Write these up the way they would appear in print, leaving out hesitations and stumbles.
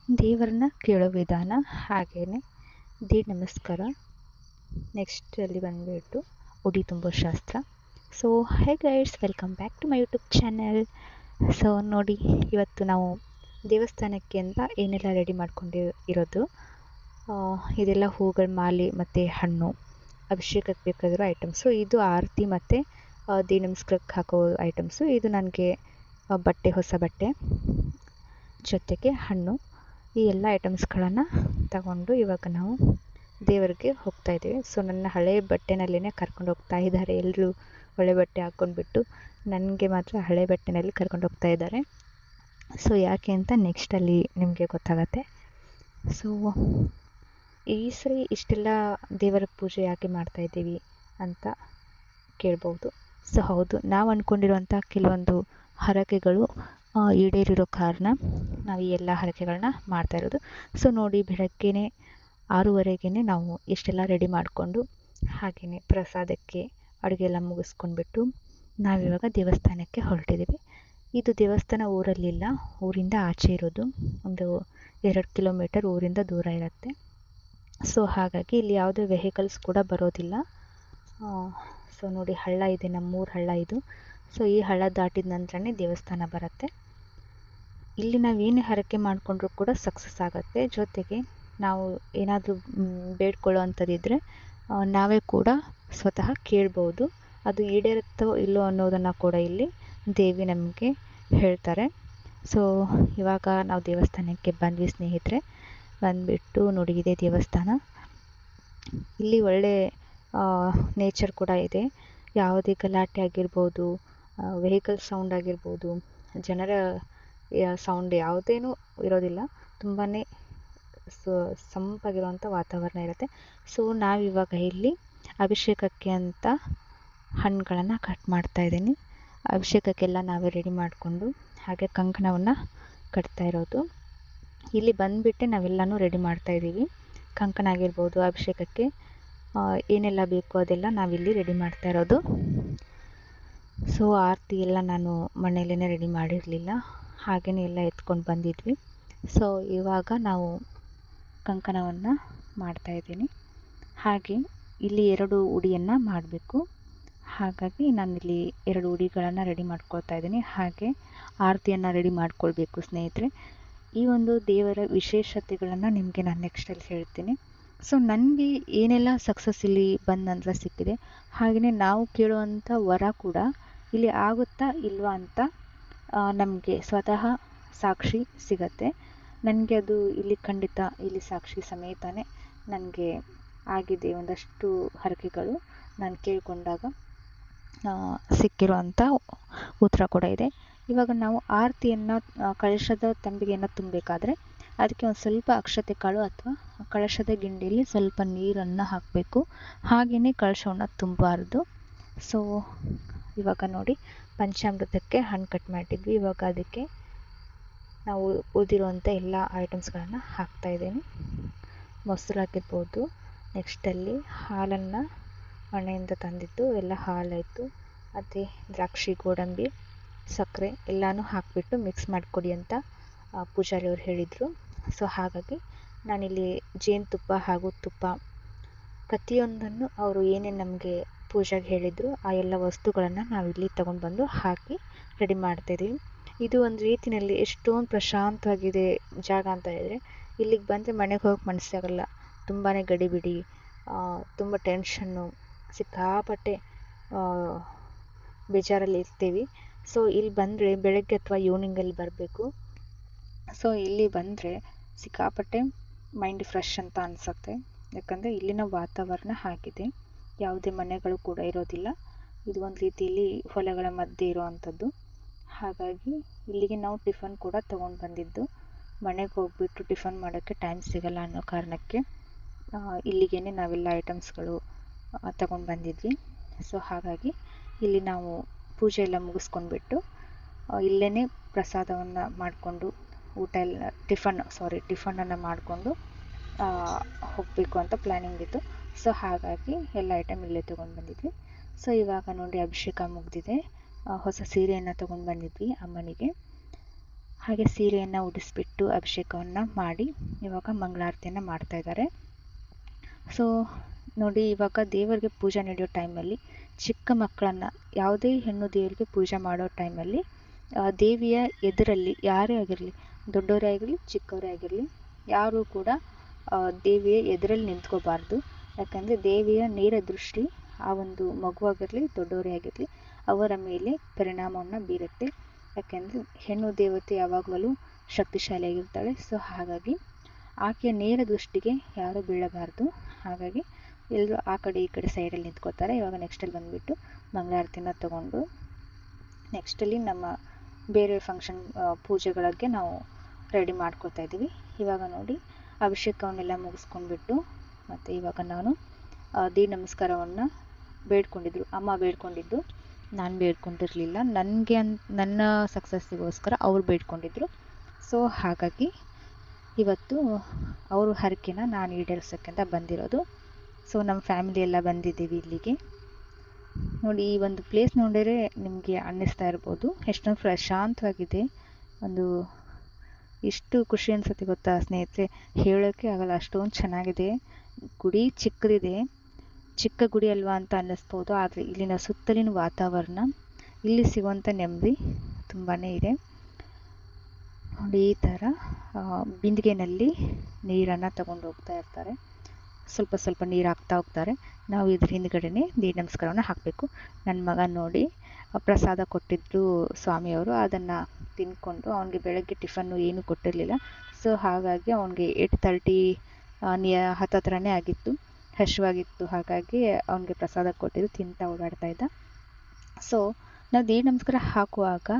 ದೇವರನ್ನ ಕೇಳೋ ವಿಧಾನ ಹಾಗೆಯೇ ನಮಸ್ಕಾರ. ನೆಕ್ಸ್ಟ್ ಅಲ್ಲಿ ಬಂದುಬಿಟ್ಟು ಉಡಿ ತುಂಬೋ ಶಾಸ್ತ್ರ. So hi guides, welcome back to my YouTube channel. So ನೋಡಿ, ಇವತ್ತು ನಾವು ದೇವಸ್ಥಾನಕ್ಕೆ ಅಂತ ಏನೆಲ್ಲ ರೆಡಿ ಮಾಡ್ಕೊಂಡು ಇರೋದು, ಇದೆಲ್ಲ ಹೂಗಳ ಮಾಲೆ ಮತ್ತು ಹಣ್ಣು, ಅಭಿಷೇಕಕ್ಕೆ ಬೇಕಾಗಿರೋ ಐಟಮ್ಸು. ಇದು ಆರತಿ ಮತ್ತು ನಮಸ್ಕಾರಕ್ಕೆ ಹಾಕೋ ಐಟಮ್ಸು. ಇದು ನನಗೆ ಬಟ್ಟೆ, ಹೊಸ ಬಟ್ಟೆ ಜೊತೆಗೆ ಹಣ್ಣು, ಈ ಎಲ್ಲ ಐಟಮ್ಸ್ಗಳನ್ನು ತಗೊಂಡು ಇವಾಗ ನಾವು ದೇವರಿಗೆ ಹೋಗ್ತಾ ಇದ್ದೀವಿ. ಸೊ ನನ್ನ ಹಳೆ ಬಟ್ಟೆನಲ್ಲೇ ಕರ್ಕೊಂಡು ಹೋಗ್ತಾ ಇದ್ದಾರೆ. ಎಲ್ಲರೂ ಒಳ್ಳೆ ಬಟ್ಟೆ ಹಾಕ್ಕೊಂಡ್ಬಿಟ್ಟು ನನಗೆ ಮಾತ್ರ ಹಳೆ ಬಟ್ಟೆನಲ್ಲಿ ಕರ್ಕೊಂಡು ಹೋಗ್ತಾ ಇದ್ದಾರೆ. ಸೊ ಯಾಕೆ ಅಂತ ನೆಕ್ಸ್ಟಲ್ಲಿ ನಿಮಗೆ ಗೊತ್ತಾಗತ್ತೆ. ಸೊ ಈ ಸರಿ ಇಷ್ಟೆಲ್ಲ ದೇವರ ಪೂಜೆ ಯಾಕೆ ಮಾಡ್ತಾಯಿದ್ದೀವಿ ಅಂತ ಕೇಳ್ಬೋದು. ಸೊ ಹೌದು, ನಾವು ಅಂದ್ಕೊಂಡಿರುವಂಥ ಕೆಲವೊಂದು ಹರಕೆಗಳು ಈಡೇರಿರೋ ಕಾರಣ ನಾವು ಈ ಎಲ್ಲ ಹರಕೆಗಳನ್ನ ಮಾಡ್ತಾಯಿರೋದು. ಸೊ ನೋಡಿ, ಬೆಳಗ್ಗೆನೇ 6:30ಗೆ ನಾವು ಇಷ್ಟೆಲ್ಲ ರೆಡಿ ಮಾಡಿಕೊಂಡು ಹಾಗೆಯೇ ಪ್ರಸಾದಕ್ಕೆ ಅಡುಗೆ ಎಲ್ಲ ಮುಗಿಸ್ಕೊಂಡ್ಬಿಟ್ಟು ನಾವಿವಾಗ ದೇವಸ್ಥಾನಕ್ಕೆ ಹೊರಟಿದ್ದೀವಿ. ಇದು ದೇವಸ್ಥಾನ ಊರಲ್ಲಿಲ್ಲ, ಊರಿಂದ ಆಚೆ ಇರೋದು. ಒಂದು 2 ಕಿಲೋಮೀಟರ್ ಊರಿಂದ ದೂರ ಇರುತ್ತೆ. ಸೊ ಹಾಗಾಗಿ ಇಲ್ಲಿ ಯಾವುದೇ ವೆಹಿಕಲ್ಸ್ ಕೂಡ ಬರೋದಿಲ್ಲ. ಸೊ ನೋಡಿ, ಹಳ್ಳ ಇದೆ, ನಮ್ಮೂರು ಹಳ್ಳ ಇದು. ಸೊ ಈ ಹಳ್ಳ ದಾಟಿದ ನಂತರನೇ ದೇವಸ್ಥಾನ ಬರುತ್ತೆ. ಇಲ್ಲಿ ನಾವೇನೇ ಹರಕೆ ಮಾಡಿಕೊಂಡ್ರೂ ಕೂಡ ಸಕ್ಸಸ್ ಆಗುತ್ತೆ. ಜೊತೆಗೆ ನಾವು ಏನಾದರೂ ಬೇಡ್ಕೊಳ್ಳೋ ಅಂಥದ್ದಿದ್ದರೆ ನಾವೇ ಕೂಡ ಸ್ವತಃ ಕೇಳ್ಬೋದು. ಅದು ಈಡೇರುತ್ತೋ ಇಲ್ಲೋ ಅನ್ನೋದನ್ನು ಕೂಡ ಇಲ್ಲಿ ದೇವಿ ನಮಗೆ ಹೇಳ್ತಾರೆ. ಸೊ ಇವಾಗ ನಾವು ದೇವಸ್ಥಾನಕ್ಕೆ ಬಂದ್ವಿ ಸ್ನೇಹಿತರೆ. ಬಂದುಬಿಟ್ಟು ನೋಡಿ, ಇದೇ ದೇವಸ್ಥಾನ. ಇಲ್ಲಿ ಒಳ್ಳೆ ನೇಚರ್ ಕೂಡ ಇದೆ. ಯಾವುದೇ ಗಲಾಟೆ ಆಗಿರ್ಬೋದು, ವೆಹಿಕಲ್ ಸೌಂಡ್ ಆಗಿರ್ಬೋದು, ಜನರ ಸೌಂಡ್ ಯಾವುದೇನೂ ಇರೋದಿಲ್ಲ. ತುಂಬಾ ಸಂಪಾಗಿರುವಂಥ ವಾತಾವರಣ ಇರುತ್ತೆ. ಸೊ ನಾವಿವಾಗ ಇಲ್ಲಿ ಅಭಿಷೇಕಕ್ಕೆ ಅಂತ ಹಣ್ಣುಗಳನ್ನು ಕಟ್ ಮಾಡ್ತಾಯಿದ್ದೀನಿ. ಅಭಿಷೇಕಕ್ಕೆಲ್ಲ ನಾವೇ ರೆಡಿ ಮಾಡಿಕೊಂಡು ಹಾಗೆ ಕಂಕಣವನ್ನು ಕಟ್ತಾ ಇರೋದು. ಇಲ್ಲಿ ಬಂದುಬಿಟ್ಟೆ ನಾವೆಲ್ಲನೂ ರೆಡಿ ಮಾಡ್ತಾಯಿದ್ದೀವಿ. ಕಂಕಣ ಆಗಿರ್ಬೋದು, ಅಭಿಷೇಕಕ್ಕೆ ಏನೆಲ್ಲ ಬೇಕು ಅದೆಲ್ಲ ನಾವಿಲ್ಲಿ ರೆಡಿ ಮಾಡ್ತಾ ಇರೋದು. ಸೊ ಆರತಿ ಎಲ್ಲ ನಾನು ಮನೆಯಲ್ಲೇ ರೆಡಿ ಮಾಡಿರಲಿಲ್ಲ, ಹಾಗೆಯೇ ಎಲ್ಲ ಎತ್ಕೊಂಡು ಬಂದಿದ್ವಿ. ಸೊ ಇವಾಗ ನಾವು ಕಂಕಣವನ್ನು ಮಾಡ್ತಾಯಿದ್ದೀನಿ. ಹಾಗೆ ಇಲ್ಲಿ 2 ಉಡಿಯನ್ನು ಮಾಡಬೇಕು. ಹಾಗಾಗಿ ನಾನಿಲ್ಲಿ 2 ಉಡಿಗಳನ್ನು ರೆಡಿ ಮಾಡ್ಕೊಳ್ತಾ ಇದ್ದೀನಿ. ಹಾಗೆ ಆರತಿಯನ್ನು ರೆಡಿ ಮಾಡ್ಕೊಳ್ಬೇಕು ಸ್ನೇಹಿತರೆ. ಈ ಒಂದು ದೇವರ ವಿಶೇಷತೆಗಳನ್ನು ನಿಮಗೆ ನಾನು ನೆಕ್ಸ್ಟಲ್ಲಿ ಹೇಳ್ತೀನಿ. ಸೊ ನನಗೆ ಏನೆಲ್ಲ ಸಕ್ಸಸ್ ಇಲ್ಲಿ ಬಂದ ನಂತರ ಸಿಕ್ಕಿದೆ, ಹಾಗೆಯೇ ನಾವು ಕೇಳುವಂಥ ವರ ಕೂಡ ಇಲ್ಲಿ ಆಗುತ್ತಾ ಇಲ್ವಾ ಅಂತ ನಮಗೆ ಸ್ವತಃ ಸಾಕ್ಷಿ ಸಿಗತ್ತೆ. ನನಗೆ ಅದು ಇಲ್ಲಿ ಖಂಡಿತ ಇಲ್ಲಿ ಸಾಕ್ಷಿ ಸಮೇತನೇ ನನಗೆ ಆಗಿದೆ. ಒಂದಷ್ಟು ಹರಕೆಗಳು ನಾನು ಕೇಳಿಕೊಂಡಾಗ ಸಿಕ್ಕಿರುವಂಥ ಉತ್ತರ ಕೂಡ ಇದೆ. ಇವಾಗ ನಾವು ಆರತಿಯನ್ನು, ಕಳಶದ ತಂಬಿಗೆಯನ್ನು ತುಂಬಬೇಕಾದ್ರೆ ಅದಕ್ಕೆ ಒಂದು ಸ್ವಲ್ಪ ಅಕ್ಷತೆ ಕಾಳು ಅಥವಾ ಕಳಶದ ಗಿಂಡಿಯಲ್ಲಿ ಸ್ವಲ್ಪ ನೀರನ್ನು ಹಾಕಬೇಕು. ಹಾಗೆಯೇ ಕಳಶವನ್ನು ತುಂಬಬಾರ್ದು. ಸೊ ಇವಾಗ ನೋಡಿ, ಪಂಚಾಮೃತಕ್ಕೆ ಹಣ್ಣು ಕಟ್ ಮಾಡಿದ್ವಿ. ಇವಾಗ ಅದಕ್ಕೆ ನಾವು ಉಳಿದಿರುವಂಥ ಎಲ್ಲ ಐಟಮ್ಸ್ಗಳನ್ನು ಹಾಕ್ತಾಯಿದ್ದೀನಿ. ಮೊಸರು ಹಾಕಿರ್ಬೋದು. ನೆಕ್ಸ್ಟಲ್ಲಿ ಹಾಲನ್ನು ಮನೆಯಿಂದ ತಂದಿದ್ದು ಎಲ್ಲ ಹಾಲಾಯಿತು. ಮತ್ತು ದ್ರಾಕ್ಷಿ, ಗೋಡಂಬಿ, ಸಕ್ಕರೆ ಎಲ್ಲನೂ ಹಾಕಿಬಿಟ್ಟು ಮಿಕ್ಸ್ ಮಾಡಿಕೊಡಿ ಅಂತ ಪೂಜಾರಿಯವರು ಹೇಳಿದರು. ಸೊ ಹಾಗಾಗಿ ನಾನಿಲ್ಲಿ ಜೇನುತುಪ್ಪ ಹಾಗೂ ತುಪ್ಪ ಪ್ರತಿಯೊಂದನ್ನು ಅವರು ಏನೇನು ನಮಗೆ ಪೂಜೆಗೆ ಹೇಳಿದರು ಆ ಎಲ್ಲ ವಸ್ತುಗಳನ್ನು ನಾವಿಲ್ಲಿ ತೊಗೊಂಡು ಬಂದು ಹಾಕಿ ರೆಡಿ ಮಾಡ್ತಾಯಿದ್ದೀವಿ. ಇದು ಒಂದು ರೀತಿಯಲ್ಲಿ ಎಷ್ಟೊಂದು ಪ್ರಶಾಂತವಾಗಿದೆ ಜಾಗ ಅಂತ ಹೇಳಿದರೆ, ಇಲ್ಲಿಗೆ ಬಂದರೆ ಮನೆಗೆ ಹೋಗಕ್ಕೆ ಮನಸ್ಸಾಗಲ್ಲ. ತುಂಬಾ ಗಡಿಬಿಡಿ, ತುಂಬ ಟೆನ್ಷನ್ನು, ಸಿಕ್ಕಾಪಟ್ಟೆ ಬೇಜಾರಲ್ಲಿ ಇರ್ತೀವಿ. ಸೊ ಇಲ್ಲಿ ಬಂದರೆ ಬೆಳಗ್ಗೆ ಅಥವಾ ಈವ್ನಿಂಗಲ್ಲಿ ಬರಬೇಕು. ಸೊ ಇಲ್ಲಿ ಬಂದರೆ ಸಿಕ್ಕಾಪಟ್ಟೆ ಮೈಂಡ್ ಫ್ರೆಶ್ ಅಂತ ಅನಿಸುತ್ತೆ. ಯಾಕಂದರೆ ಇಲ್ಲಿನ ವಾತಾವರಣ ಆಗಿದೆ. ಯಾವುದೇ ಮನೆಗಳು ಕೂಡ ಇರೋದಿಲ್ಲ. ಇದು ಒಂದು ರೀತಿಯಲ್ಲಿ ಹೊಲಗಳ ಮಧ್ಯೆ ಇರುವಂಥದ್ದು. ಹಾಗಾಗಿ ಇಲ್ಲಿಗೆ ನಾವು ಟಿಫನ್ ಕೂಡ ತೊಗೊಂಡು ಬಂದಿದ್ದು. ಮನೆಗೆ ಹೋಗಿಬಿಟ್ಟು ಟಿಫನ್ ಮಾಡೋಕ್ಕೆ ಟೈಮ್ ಸಿಗಲ್ಲ ಅನ್ನೋ ಕಾರಣಕ್ಕೆ ಇಲ್ಲಿಗೇ ನಾವೆಲ್ಲ ಐಟಮ್ಸ್ಗಳು ತಗೊಂಡು ಬಂದಿದ್ವಿ. ಸೊ ಹಾಗಾಗಿ ಇಲ್ಲಿ ನಾವು ಪೂಜೆ ಎಲ್ಲ ಮುಗಿಸ್ಕೊಂಡ್ಬಿಟ್ಟು ಇಲ್ಲೇ ಪ್ರಸಾದವನ್ನು ಮಾಡಿಕೊಂಡು ಟಿಫನನ್ನು ಮಾಡಿಕೊಂಡು ಹೋಗಬೇಕು ಅಂತ ಪ್ಲ್ಯಾನಿಂಗ್ ಇತ್ತು. ಸೊ ಹಾಗಾಗಿ ಎಲ್ಲ ಐಟಮ್ ಇಲ್ಲೇ ತೊಗೊಂಡು ಬಂದಿದ್ವಿ. ಸೊ ಇವಾಗ ನೋಡಿ, ಅಭಿಷೇಕ ಮುಗಿದಿದೆ. ಹೊಸ ಸೀರೆಯನ್ನು ತೊಗೊಂಡು ಬಂದಿದ್ವಿ ಅಮ್ಮನಿಗೆ. ಹಾಗೆ ಸೀರೆಯನ್ನು ಉಡಿಸ್ಬಿಟ್ಟು ಅಭಿಷೇಕವನ್ನು ಮಾಡಿ ಇವಾಗ ಮಂಗಳಾರತಿಯನ್ನು ಮಾಡ್ತಾ ಇದ್ದಾರೆ. ಸೊ ನೋಡಿ, ಇವಾಗ ದೇವರಿಗೆ ಪೂಜೆ ನಡೆಯೋ ಟೈಮಲ್ಲಿ ಚಿಕ್ಕ ಮಕ್ಕಳನ್ನು, ಯಾವುದೇ ಹೆಣ್ಣು ದೇವರಿಗೆ ಪೂಜೆ ಮಾಡೋ ಟೈಮಲ್ಲಿ ದೇವಿಯ ಎದುರಲ್ಲಿ ಯಾರೇ ಆಗಿರಲಿ, ದೊಡ್ಡವರೇ ಆಗಿರಲಿ ಚಿಕ್ಕವರೇ ಆಗಿರಲಿ, ಯಾರೂ ಕೂಡ ದೇವಿಯ ಎದುರಲ್ಲಿ ನಿಂತ್ಕೋಬಾರ್ದು. ಯಾಕಂದರೆ ದೇವಿಯ ನೇರ ದೃಷ್ಟಿ ಆ ಒಂದು ಮಗುವಾಗಿರಲಿ ದೊಡ್ಡವರೇ ಆಗಿರಲಿ ಅವರ ಮೇಲೆ ಪರಿಣಾಮವನ್ನು ಬೀರುತ್ತೆ. ಯಾಕೆಂದರೆ ಹೆಣ್ಣು ದೇವತೆ ಯಾವಾಗಲೂ ಶಕ್ತಿಶಾಲಿಯಾಗಿರ್ತಾಳೆ. ಸೊ ಹಾಗಾಗಿ ಆಕೆಯ ನೇರ ದೃಷ್ಟಿಗೆ ಯಾರೂ ಬೀಳಬಾರ್ದು. ಹಾಗಾಗಿ ಎಲ್ಲರೂ ಆ ಕಡೆ ಈ ಕಡೆ ಸೈಡಲ್ಲಿ ನಿಂತ್ಕೋತಾರೆ. ಇವಾಗ ನೆಕ್ಸ್ಟಲ್ಲಿ ಬಂದುಬಿಟ್ಟು ಮಂಗಳಾರತಿನ ತಗೊಂಡು ನೆಕ್ಸ್ಟಲ್ಲಿ ನಮ್ಮ ಬೇರೆ ಫಂಕ್ಷನ್ ಪೂಜೆಗಳಿಗೆ ನಾವು ರೆಡಿ ಮಾಡ್ಕೊತಾ ಇದ್ದೀವಿ. ಇವಾಗ ನೋಡಿ, ಅಭಿಷೇಕವನ್ನೆಲ್ಲ ಮುಗಿಸ್ಕೊಂಡ್ಬಿಟ್ಟು ಮತ್ತು ಇವಾಗ ನಾನು ದೀಡ್ ನಮಸ್ಕಾರವನ್ನು ಬೇಡ್ಕೊಂಡಿದ್ರು, ಅಮ್ಮ ಬೇಡ್ಕೊಂಡಿದ್ದು, ನಾನು ಬೇಡ್ಕೊಂಡಿರಲಿಲ್ಲ. ನನ್ನ ಸಕ್ಸಸ್ಸಿಗೋಸ್ಕರ ಅವ್ರು ಬೇಡ್ಕೊಂಡಿದ್ರು. ಸೊ ಹಾಗಾಗಿ ಇವತ್ತು ಅವರು ಹರಕೆನ ನಾನು ಈಡೇರಿಸೋಕ್ಕೆ ಅಂತ ಬಂದಿರೋದು. ಸೊ ನಮ್ಮ ಫ್ಯಾಮಿಲಿ ಎಲ್ಲ ಬಂದಿದ್ದೀವಿ ಇಲ್ಲಿಗೆ. ನೋಡಿ, ಈ ಒಂದು ಪ್ಲೇಸ್ ನೋಡಿದರೆ ನಿಮಗೆ ಅನ್ನಿಸ್ತಾ ಇರ್ಬೋದು ಎಷ್ಟೊಂದು ಪ್ರಶಾಂತವಾಗಿದೆ. ಒಂದು ಎಷ್ಟು ಖುಷಿ ಅನಿಸುತ್ತೆ ಗೊತ್ತಾ ಸ್ನೇಹಿತರೆ, ಹೇಳೋಕ್ಕೆ ಆಗಲ್ಲ, ಅಷ್ಟೊಂದು ಚೆನ್ನಾಗಿದೆ. ಗುಡಿ ಚಿಕ್ಕದಿದೆ, ಚಿಕ್ಕ ಗುಡಿ ಅಲ್ವಾ ಅಂತ ಅನ್ನಿಸ್ಬೋದು. ಆದರೆ ಇಲ್ಲಿನ ಸುತ್ತಲಿನ ವಾತಾವರಣ, ಇಲ್ಲಿ ಸಿಗುವಂಥ ನೆಮ್ಮದಿ ತುಂಬಾ ಇದೆ. ನೋಡಿ, ಈ ಥರ ಬಿಂದಿಗೆನಲ್ಲಿ ನೀರನ್ನು ತಗೊಂಡು ಹೋಗ್ತಾ ಇರ್ತಾರೆ. ಸ್ವಲ್ಪ ಸ್ವಲ್ಪ ನೀರು ಹಾಕ್ತಾ ಹೋಗ್ತಾರೆ. ನಾವು ಇದ್ರ ಹಿಂದ್ಗಡೆನೇ ದೀಡ್ ನಮಸ್ಕಾರವನ್ನು ಹಾಕಬೇಕು. ನನ್ನ ಮಗ ನೋಡಿ ಪ್ರಸಾದ ಕೊಟ್ಟಿದ್ರು ಸ್ವಾಮಿಯವರು, ಅದನ್ನು ತಿಂದ್ಕೊಂಡು, ಅವನಿಗೆ ಬೆಳಗ್ಗೆ ಟಿಫನ್ನು ಏನೂ ಕೊಟ್ಟಿರಲಿಲ್ಲ. ಸೊ ಹಾಗಾಗಿ ಅವನಿಗೆ 8:30 ಹತ್ತತ್ರನೇ ಆಗಿತ್ತು, ಹಸಿವಾಗಿತ್ತು. ಹಾಗಾಗಿ ಅವನಿಗೆ ಪ್ರಸಾದ ಕೊಟ್ಟಿದ್ದು ತಿಂತಾ ಓಡಾಡ್ತಾ ಇದ್ದ. ಸೊ ನಾವು ದೀಡ್ ನಮಸ್ಕಾರ ಹಾಕುವಾಗ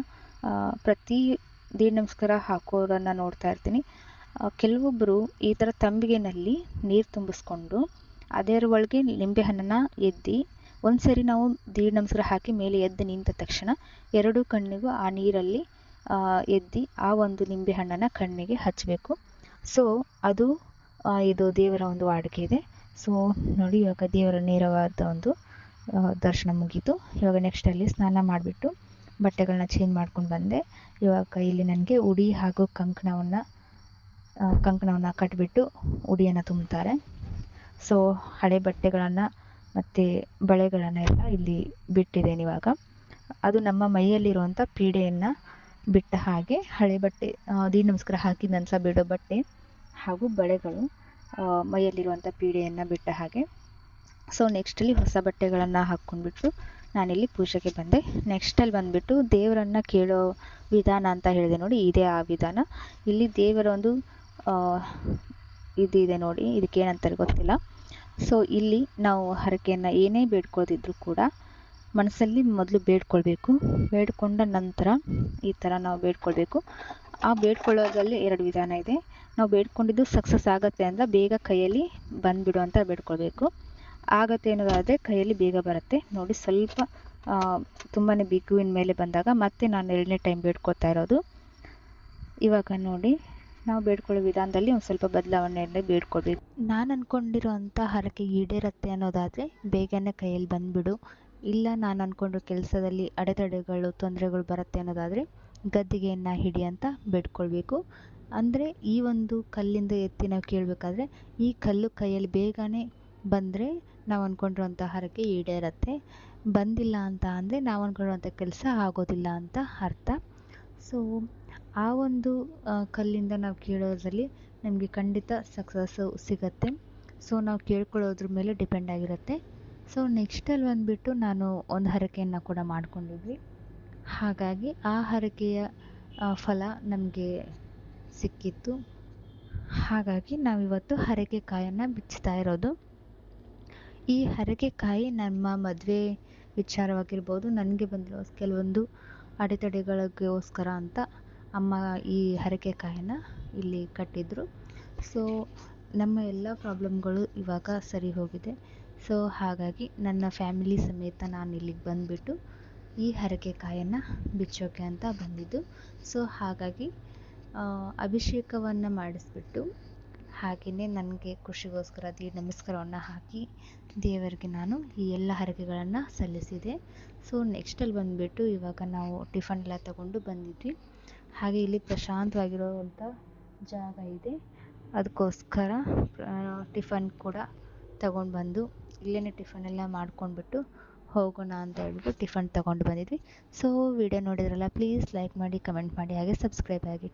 ಪ್ರತಿ ದೀಡ್ ನಮಸ್ಕಾರ ಹಾಕೋರನ್ನು ನೋಡ್ತಾ ಇರ್ತೀನಿ. ಕೆಲವೊಬ್ಬರು ಈ ಥರ ತಂಬಿಗೆನಲ್ಲಿ ನೀರು ತುಂಬಿಸ್ಕೊಂಡು ಅದರ ಒಳಗೆ ನಿಂಬೆಹಣ್ಣನ್ನು ಎದ್ದಿ, ಒಂದು ಸರಿ ನಾವು ದೀಡ್ ನಮಸ್ಕಾರ ಹಾಕಿ ಮೇಲೆ ಎದ್ದು ನಿಂತ ತಕ್ಷಣ ಎರಡೂ ಕಣ್ಣಿಗೂ ಆ ನೀರಲ್ಲಿ ಎದ್ದಿ ಆ ಒಂದು ನಿಂಬೆಹಣ್ಣನ್ನು ಕಣ್ಣಿಗೆ ಹಚ್ಚಬೇಕು. ಸೊ ಅದು ಇದು ದೇವರ ಒಂದು ವಾಡಿಕೆ ಇದೆ. ಸೊ ನೋಡಿ, ಇವಾಗ ದೇವರ ನೇರವಾದ ಒಂದು ದರ್ಶನ ಮುಗೀತು. ಇವಾಗ ನೆಕ್ಸ್ಟಲ್ಲಿ ಸ್ನಾನ ಮಾಡಿಬಿಟ್ಟು ಬಟ್ಟೆಗಳನ್ನ ಚೇಂಜ್ ಮಾಡ್ಕೊಂಡು ಬಂದೆ. ಇವಾಗ ಇಲ್ಲಿ ನನಗೆ ಉಡಿ ಹಾಗೂ ಕಂಕಣವನ್ನು ಕಟ್ಟಿಬಿಟ್ಟು ಉಡಿಯನ್ನು ತುಂಬ್ತಾರೆ. ಸೊ ಹಳೆ ಬಟ್ಟೆಗಳನ್ನು ಮತ್ತು ಬಳೆಗಳನ್ನೆಲ್ಲ ಇಲ್ಲಿ ಬಿಟ್ಟಿದ್ದೇನೆ. ಇವಾಗ ಅದು ನಮ್ಮ ಮೈಯಲ್ಲಿರುವಂಥ ಪೀಡೆಯನ್ನು ಬಿಟ್ಟ ಹಾಗೆ, ಹಳೆ ಬಟ್ಟೆ ದೀಡ್ ನಮಸ್ಕಾರ ಹಾಕಿದ ನಂತರ ಬಿಡೋ ಬಟ್ಟೆ ಹಾಗೂ ಬಳೆಗಳು ಮೈಯಲ್ಲಿರುವಂಥ ಪೀಡೆಯನ್ನು ಬಿಟ್ಟ ಹಾಗೆ. ಸೊ ನೆಕ್ಸ್ಟಲ್ಲಿ ಹೊಸ ಬಟ್ಟೆಗಳನ್ನು ಹಾಕ್ಕೊಂಡ್ಬಿಟ್ಟು ನಾನಿಲ್ಲಿ ಪೂಜೆಗೆ ಬಂದೆ. ನೆಕ್ಸ್ಟಲ್ಲಿ ಬಂದುಬಿಟ್ಟು ದೇವರನ್ನು ಕೇಳೋ ವಿಧಾನ ಅಂತ ಹೇಳಿದೆ ನೋಡಿ, ಇದೇ ಆ ವಿಧಾನ. ಇಲ್ಲಿ ದೇವರ ಒಂದು ಇದಿದೆ ನೋಡಿ, ಇದಕ್ಕೇನಂತಾರೆ ಗೊತ್ತಿಲ್ಲ. ಸೊ ಇಲ್ಲಿ ನಾವು ಹರಕೆಯನ್ನು ಏನೇ ಬೇಡ್ಕೊಳ್ಳೋದಿದ್ರು ಕೂಡ ಮನಸ್ಸಲ್ಲಿ ಮೊದಲು ಬೇಡ್ಕೊಳ್ಬೇಕು. ಬೇಡ್ಕೊಂಡ ನಂತರ ಈ ಥರ ನಾವು ಬೇಡ್ಕೊಳ್ಬೇಕು. ಆ ಬೇಡ್ಕೊಳ್ಳೋದ್ರಲ್ಲಿ 2 ವಿಧಾನ ಇದೆ. ನಾವು ಬೇಡ್ಕೊಂಡಿದ್ದು ಸಕ್ಸಸ್ ಆಗುತ್ತೆ ಅಂದರೆ ಬೇಗ ಕೈಯಲ್ಲಿ ಬಂದುಬಿಡು ಅಂತ ಬೇಡ್ಕೊಳ್ಬೇಕು. ಆಗತ್ತೆ ಅನ್ನೋದಾದರೆ ಕೈಯಲ್ಲಿ ಬೇಗ ಬರುತ್ತೆ. ನೋಡಿ, ಸ್ವಲ್ಪ ತುಂಬಾ ಬಿಗುವಿನ ಮೇಲೆ ಬಂದಾಗ ಮತ್ತೆ ನಾನು 2ನೇ ಟೈಮ್ ಬೇಡ್ಕೊಳ್ತಾ ಇರೋದು. ಇವಾಗ ನೋಡಿ, ನಾವು ಬೇಡ್ಕೊಳ್ಳೋ ವಿಧಾನದಲ್ಲಿ ಒಂದು ಸ್ವಲ್ಪ ಬದಲಾವಣೆಯಲ್ಲೇ ಬೇಡ್ಕೊಳ್ಬೇಕು. ನಾನು ಅಂದ್ಕೊಂಡಿರೋಂಥ ಹರಕೆ ಈಡೇರುತ್ತೆ ಅನ್ನೋದಾದರೆ ಬೇಗನೆ ಕೈಯಲ್ಲಿ ಬಂದುಬಿಡು. ಇಲ್ಲ, ನಾನು ಅಂದ್ಕೊಂಡಿರೋ ಕೆಲಸದಲ್ಲಿ ಅಡೆತಡೆಗಳು ತೊಂದರೆಗಳು ಬರುತ್ತೆ ಅನ್ನೋದಾದರೆ ಗದ್ದಿಗೆಯನ್ನು ಹಿಡಿ ಅಂತ ಬೇಡ್ಕೊಳ್ಬೇಕು. ಅಂದರೆ ಈ ಒಂದು ಕಲ್ಲಿಂದ ಎತ್ತಿ ನಾವು ಕೇಳಬೇಕಾದ್ರೆ ಈ ಕಲ್ಲು ಕೈಯಲ್ಲಿ ಬೇಗನೆ ಬಂದರೆ ನಾವು ಅಂದ್ಕೊಂಡಿರೋಂಥ ಹರಕೆ ಈಡೇರುತ್ತೆ. ಬಂದಿಲ್ಲ ಅಂತ ಅಂದರೆ ನಾವು ಅಂದ್ಕೊಂಡಿರೋಂಥ ಕೆಲಸ ಆಗೋದಿಲ್ಲ ಅಂತ ಅರ್ಥ. ಸೊ ಆ ಒಂದು ಕಲ್ಲಿಂದ ನಾವು ಕೇಳೋದ್ರಲ್ಲಿ ನಮಗೆ ಖಂಡಿತ ಸಕ್ಸಸ್ಸು ಸಿಗತ್ತೆ. ಸೊ ನಾವು ಕೇಳ್ಕೊಳ್ಳೋದ್ರ ಮೇಲೆ ಡಿಪೆಂಡ್ ಆಗಿರುತ್ತೆ. ಸೊ ನೆಕ್ಸ್ಟಲ್ಲಿ ಬಂದುಬಿಟ್ಟು ನಾನು ಒಂದು ಹರಕೆಯನ್ನು ಕೂಡ ಮಾಡ್ಕೊಂಡಿದ್ವಿ. ಹಾಗಾಗಿ ಆ ಹರಕೆಯ ಫಲ ನಮಗೆ ಸಿಕ್ಕಿತ್ತು. ಹಾಗಾಗಿ ನಾವಿವತ್ತು ಹರಕೆಕಾಯನ್ನು ಬಿಚ್ಚುತ್ತಾ ಇರೋದು. ಈ ಹರಕೆಕಾಯಿ ನಮ್ಮ ಮದುವೆ ವಿಚಾರವಾಗಿರ್ಬೋದು, ನನಗೆ ಬಂದಿರೋ ಕೆಲವೊಂದು ಅಡೆತಡೆಗಳಿಗೋಸ್ಕರ ಅಂತ ಅಮ್ಮ ಈ ಹರಕೆಕಾಯನ್ನು ಇಲ್ಲಿ ಕಟ್ಟಿದ್ರು. ಸೊ ನಮ್ಮ ಎಲ್ಲ ಪ್ರಾಬ್ಲಮ್ಗಳು ಇವಾಗ ಸರಿ ಹೋಗಿದೆ. ಸೊ ಹಾಗಾಗಿ ನನ್ನ ಫ್ಯಾಮಿಲಿ ಸಮೇತ ನಾನು ಇಲ್ಲಿಗೆ ಬಂದುಬಿಟ್ಟು ಈ ಹರಕೆಕಾಯನ್ನು ಬಿಚ್ಚೋಕೆ ಅಂತ ಬಂದಿದ್ದು. ಸೊ ಹಾಗಾಗಿ ಅಭಿಷೇಕವನ್ನು ಮಾಡಿಸ್ಬಿಟ್ಟು ಹಾಗೆಯೇ ನನಗೆ ಖುಷಿಗೋಸ್ಕರ ದೀಡ್ ನಮಸ್ಕಾರವನ್ನು ಹಾಕಿ ದೇವರಿಗೆ ನಾನು ಈ ಎಲ್ಲ ಹರಕೆಗಳನ್ನು ಸಲ್ಲಿಸಿದೆ. ಸೊ ನೆಕ್ಸ್ಟಲ್ಲಿ ಬಂದುಬಿಟ್ಟು ಇವಾಗ ನಾವು ಟಿಫನ್ ಎಲ್ಲ ತಗೊಂಡು ಬಂದಿದ್ವಿ. ಹಾಗೆ ಇಲ್ಲಿ ಪ್ರಶಾಂತವಾಗಿರುವಂಥ ಜಾಗ ಇದೆ. ಅದಕ್ಕೋಸ್ಕರ ಟಿಫನ್ ಕೂಡ ತಗೊಂಡು ಬಂದು ಇಲ್ಲೇ ಟಿಫನ್ ಎಲ್ಲ ಮಾಡ್ಕೊಂಡ್ಬಿಟ್ಟು ಹೋಗೋಣ ಅಂತ ಹೇಳ್ಬಿಟ್ಟು ಟಿಫನ್ ತೊಗೊಂಡು ಬಂದಿದ್ವಿ. ಸೊ ವಿಡಿಯೋ ನೋಡಿದ್ರಲ್ಲ, ಪ್ಲೀಸ್ ಲೈಕ್ ಮಾಡಿ, ಕಮೆಂಟ್ ಮಾಡಿ, ಹಾಗೆ ಸಬ್ಸ್ಕ್ರೈಬ್ ಆಗಿ.